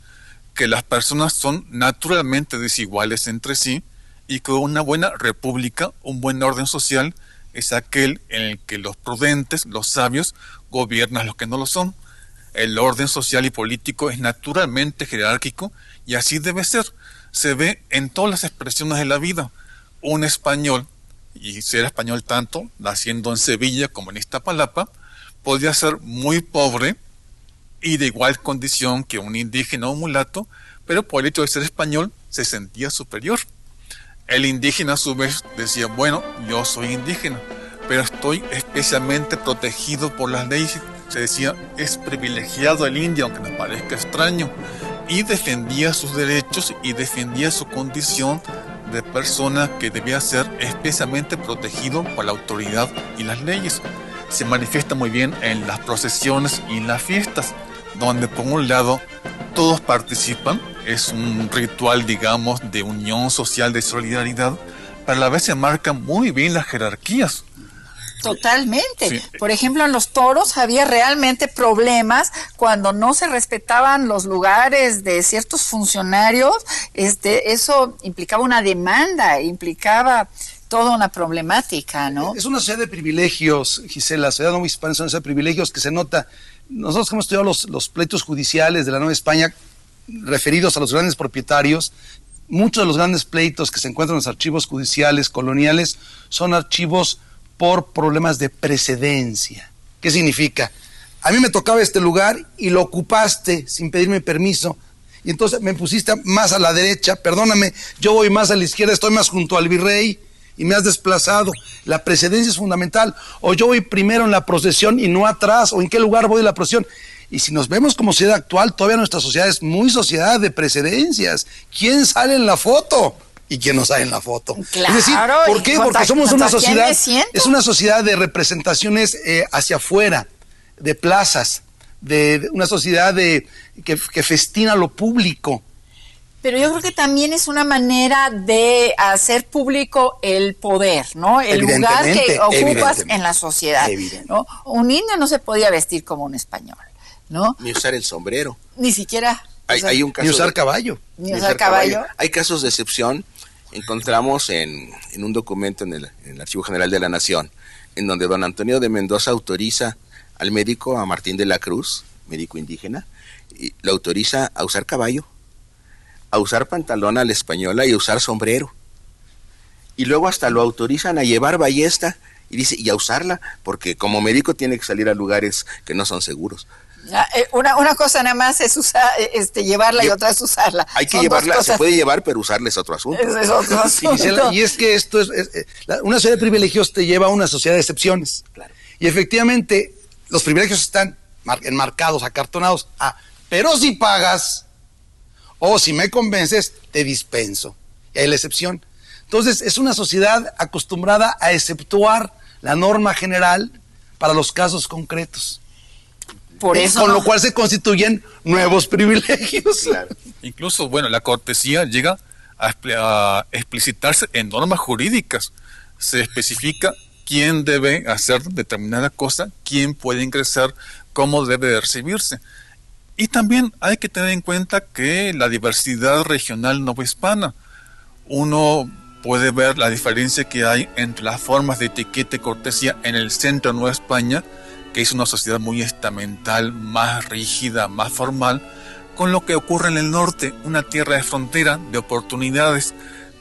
que las personas son naturalmente desiguales entre sí y que una buena república, un buen orden social, es aquel en el que los prudentes, los sabios, gobiernan a los que no lo son. El orden social y político es naturalmente jerárquico y así debe ser. Se ve en todas las expresiones de la vida. Un español, y ser español tanto, naciendo en Sevilla como en Iztapalapa, podría ser muy pobre y de igual condición que un indígena o un mulato, pero por el hecho de ser español se sentía superior. El indígena a su vez decía, bueno, yo soy indígena, pero estoy especialmente protegido por las leyes. Se decía, es privilegiado el indio, aunque nos parezca extraño, y defendía sus derechos y defendía su condición de persona que debía ser especialmente protegido por la autoridad y las leyes. Se manifiesta muy bien en las procesiones y en las fiestas, donde por un lado todos participan, es un ritual, digamos, de unión social, de solidaridad, pero a la vez se marcan muy bien las jerarquías. Totalmente. Sí. Por ejemplo, en los toros había realmente problemas cuando no se respetaban los lugares de ciertos funcionarios. Eso implicaba una demanda, implicaba toda una problemática, ¿no? Es una sociedad de privilegios, Gisela. La sociedad novohispana es una sociedad de privilegios que se nota. Nosotros que hemos estudiado los pleitos judiciales de la Nueva España referidos a los grandes propietarios, muchos de los grandes pleitos que se encuentran en los archivos judiciales coloniales son archivos por problemas de precedencia. ¿Qué significa? A mí me tocaba este lugar y lo ocupaste sin pedirme permiso, y entonces me pusiste más a la derecha, perdóname, yo voy más a la izquierda, estoy más junto al virrey y me has desplazado. La precedencia es fundamental. O yo voy primero en la procesión y no atrás, o en qué lugar voy en la procesión. Y si nos vemos como sociedad actual, todavía nuestra sociedad es muy sociedad de precedencias. ¿Quién sale en la foto? Y quién no sale en la foto. Claro. Es decir, ¿por qué? Porque somos una sociedad, es una sociedad de representaciones hacia afuera, de plazas, de una sociedad que festina lo público. Pero yo creo que también es una manera de hacer público el poder, ¿no? El lugar que ocupas en la sociedad, ¿no? Un indio no se podía vestir como un español, ¿no? Ni usar el sombrero. Ni siquiera. Hay un caso ni usar caballo. Ni usar caballo. Hay casos de excepción. Encontramos en un documento en el Archivo General de la Nación, en donde don Antonio de Mendoza autoriza al médico, a Martín de la Cruz, médico indígena, y lo autoriza a usar caballo, a usar pantalón a la española y a usar sombrero. Y luego hasta lo autorizan a llevar ballesta y dice, y a usarla, porque como médico tiene que salir a lugares que no son seguros. Una cosa nada más es llevarla y otra es usarla. Hay que llevarla, se puede llevar, pero usarla es otro asunto. Es otro asunto. Y es que esto una sociedad de privilegios te lleva a una sociedad de excepciones. Claro. Y efectivamente, los privilegios están enmarcados, acartonados. Pero si pagas, o si me convences, te dispenso. Y hay la excepción. Entonces, es una sociedad acostumbrada a exceptuar la norma general para los casos concretos. Por eso con lo cual se constituyen nuevos privilegios. Claro. Incluso, bueno, la cortesía llega a explicitarse en normas jurídicas. Se especifica quién debe hacer determinada cosa, quién puede ingresar, cómo debe de recibirse. Y también hay que tener en cuenta que la diversidad regional novohispana, uno puede ver la diferencia que hay entre las formas de etiqueta y cortesía en el centro de Nueva España, que es una sociedad muy estamental, más rígida, más formal, con lo que ocurre en el norte, una tierra de frontera, de oportunidades,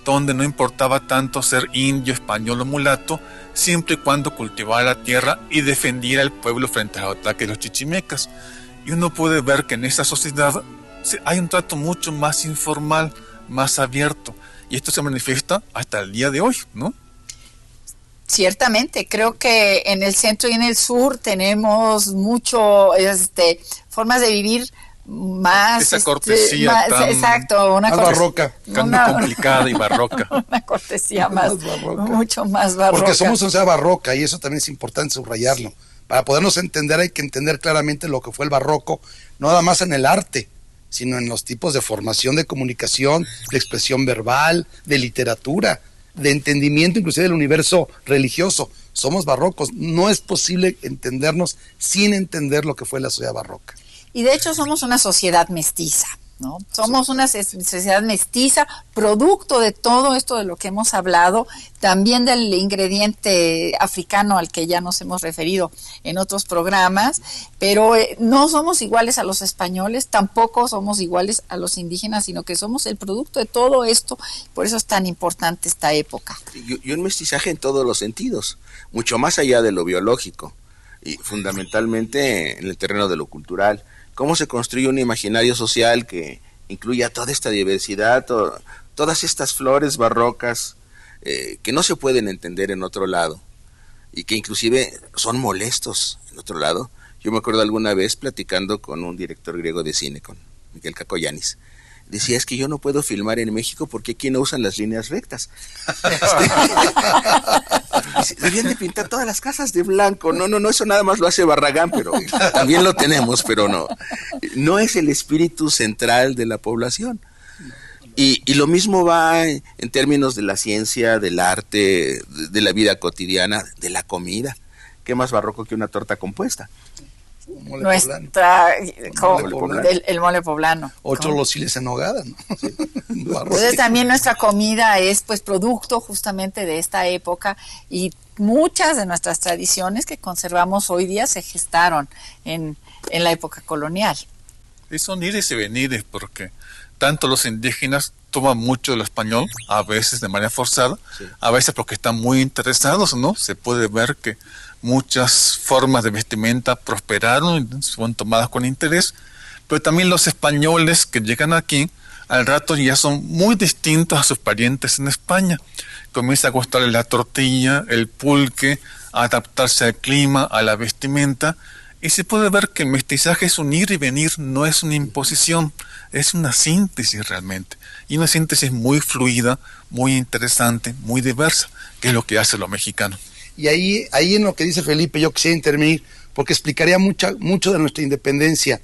donde no importaba tanto ser indio, español o mulato, siempre y cuando cultivara la tierra y defendiera al pueblo frente a los ataques de los chichimecas. Y uno puede ver que en esa sociedad hay un trato mucho más informal, más abierto, y esto se manifiesta hasta el día de hoy, ¿no? Ciertamente, creo que en el centro y en el sur tenemos mucho, formas de vivir más... Esa cortesía tan... Exacto, más barroca. Complicada y barroca. Una cortesía más mucho más barroca. Porque somos una sociedad barroca y eso también es importante subrayarlo. Sí. Para podernos entender hay que entender claramente lo que fue el barroco, no nada más en el arte, sino en los tipos de formación de comunicación, de expresión verbal, de literatura, de entendimiento inclusive del universo religioso. Somos barrocos, no es posible entendernos sin entender lo que fue la sociedad barroca. Y de hecho somos una sociedad mestiza, ¿no? Somos una sociedad mestiza, producto de todo esto de lo que hemos hablado, también del ingrediente africano al que ya nos hemos referido en otros programas, pero no somos iguales a los españoles, tampoco somos iguales a los indígenas, sino que somos el producto de todo esto, por eso es tan importante esta época. Y un mestizaje en todos los sentidos, mucho más allá de lo biológico, y fundamentalmente en el terreno de lo cultural. Cómo se construye un imaginario social que incluya toda esta diversidad, todas estas flores barrocas que no se pueden entender en otro lado y que inclusive son molestos en otro lado. Yo me acuerdo alguna vez platicando con un director griego de cine, con Miguel Kakoyanis. Decía, es que yo no puedo filmar en México porque aquí no usan las líneas rectas. Deberían de pintar todas las casas de blanco. No, eso nada más lo hace Barragán, pero también lo tenemos, pero no es el espíritu central de la población. Y lo mismo va en términos de la ciencia, del arte, de la vida cotidiana, de la comida. ¿Qué más barroco que una torta compuesta? El mole poblano. Ocho los chiles en nogada, ¿no? Sí. Entonces también nuestra comida es pues producto justamente de esta época y muchas de nuestras tradiciones que conservamos hoy día se gestaron en la época colonial. Y son ires y venires porque tanto los indígenas toman mucho de lo español, a veces de manera forzada, sí, a veces porque están muy interesados, ¿no? Se puede ver que muchas formas de vestimenta prosperaron y fueron tomadas con interés, pero también los españoles que llegan aquí, al rato ya son muy distintos a sus parientes en España. Comienza a gustarles la tortilla, el pulque, a adaptarse al clima, a la vestimenta, y se puede ver que el mestizaje es un ir y venir, no es una imposición, es una síntesis realmente, y una síntesis muy fluida, muy interesante, muy diversa, que es lo que hace lo mexicano. Y ahí en lo que dice Felipe yo quisiera intervenir, porque explicaría mucho de nuestra independencia.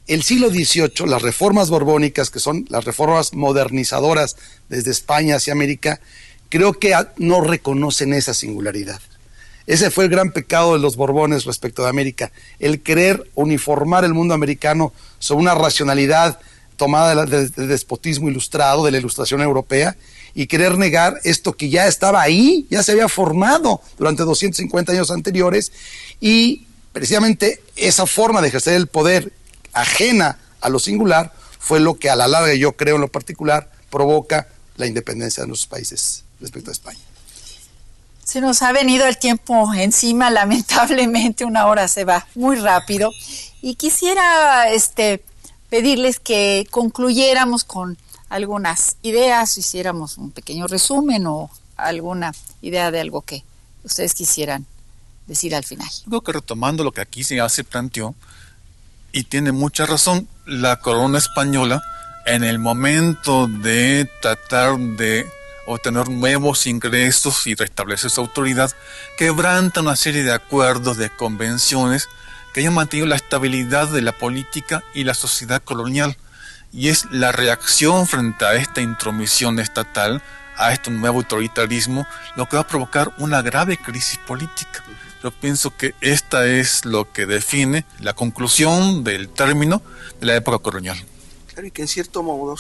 El siglo XVIII, las reformas borbónicas, que son las reformas modernizadoras desde España hacia América, creo que no reconocen esa singularidad. Ese fue el gran pecado de los Borbones respecto de América, el querer uniformar el mundo americano sobre una racionalidad tomada del despotismo ilustrado, de la ilustración europea, y querer negar esto que ya estaba ahí, ya se había formado durante 250 años anteriores, y precisamente esa forma de ejercer el poder ajena a lo singular fue lo que a la larga, yo creo en lo particular, provoca la independencia de nuestros países respecto a España. Se nos ha venido el tiempo encima, lamentablemente 1 hora se va muy rápido Y quisiera pedirles que concluyéramos con algunas ideas, hiciéramos un pequeño resumen o alguna idea de algo que ustedes quisieran decir al final. Creo que retomando lo que aquí se planteó, y tiene mucha razón, la corona española, en el momento de tratar de obtener nuevos ingresos y restablecer su autoridad, quebranta una serie de acuerdos, de convenciones que hayan mantenido la estabilidad de la política y la sociedad colonial. Y es la reacción frente a esta intromisión estatal, a este nuevo autoritarismo, lo que va a provocar una grave crisis política. Yo pienso que esta es lo que define la conclusión del término de la época colonial. Claro, y que en cierto modo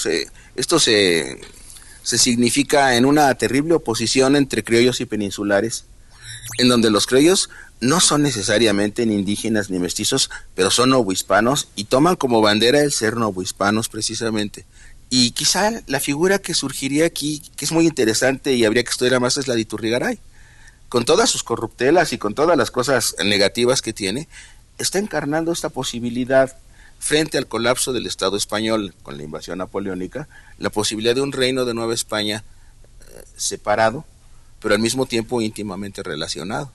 esto se significa en una terrible oposición entre criollos y peninsulares, en donde los criollos no son necesariamente ni indígenas ni mestizos, pero son novohispanos y toman como bandera el ser novohispanos precisamente. Y quizá la figura que surgiría aquí, que es muy interesante y habría que estudiar más, es la de Iturrigaray. Con todas sus corruptelas y con todas las cosas negativas que tiene, está encarnando esta posibilidad frente al colapso del Estado español con la invasión napoleónica, la posibilidad de un reino de Nueva España separado, pero al mismo tiempo íntimamente relacionado.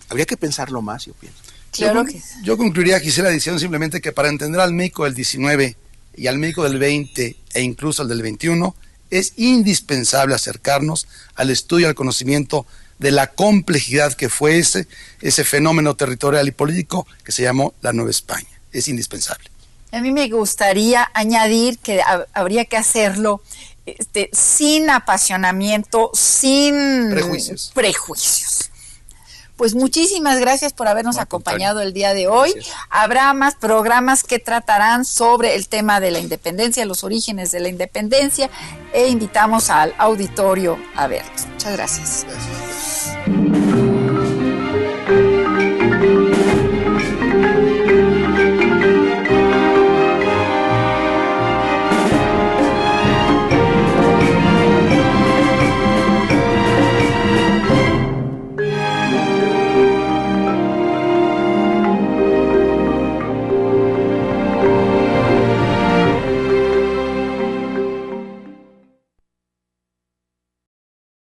Habría que pensarlo más, yo pienso. Claro que yo concluiría, Gisela, diciendo simplemente que para entender al México del 19 y al México del 20 e incluso al del 21, es indispensable acercarnos al estudio y al conocimiento de la complejidad que fue ese fenómeno territorial y político que se llamó la Nueva España. Es indispensable. A mí me gustaría añadir que habría que hacerlo sin apasionamiento, sin prejuicios. Pues muchísimas gracias por habernos acompañado el día de hoy. Gracias. Habrá más programas que tratarán sobre el tema de la independencia, los orígenes de la independencia, e invitamos al auditorio a verlos. Muchas gracias. Gracias.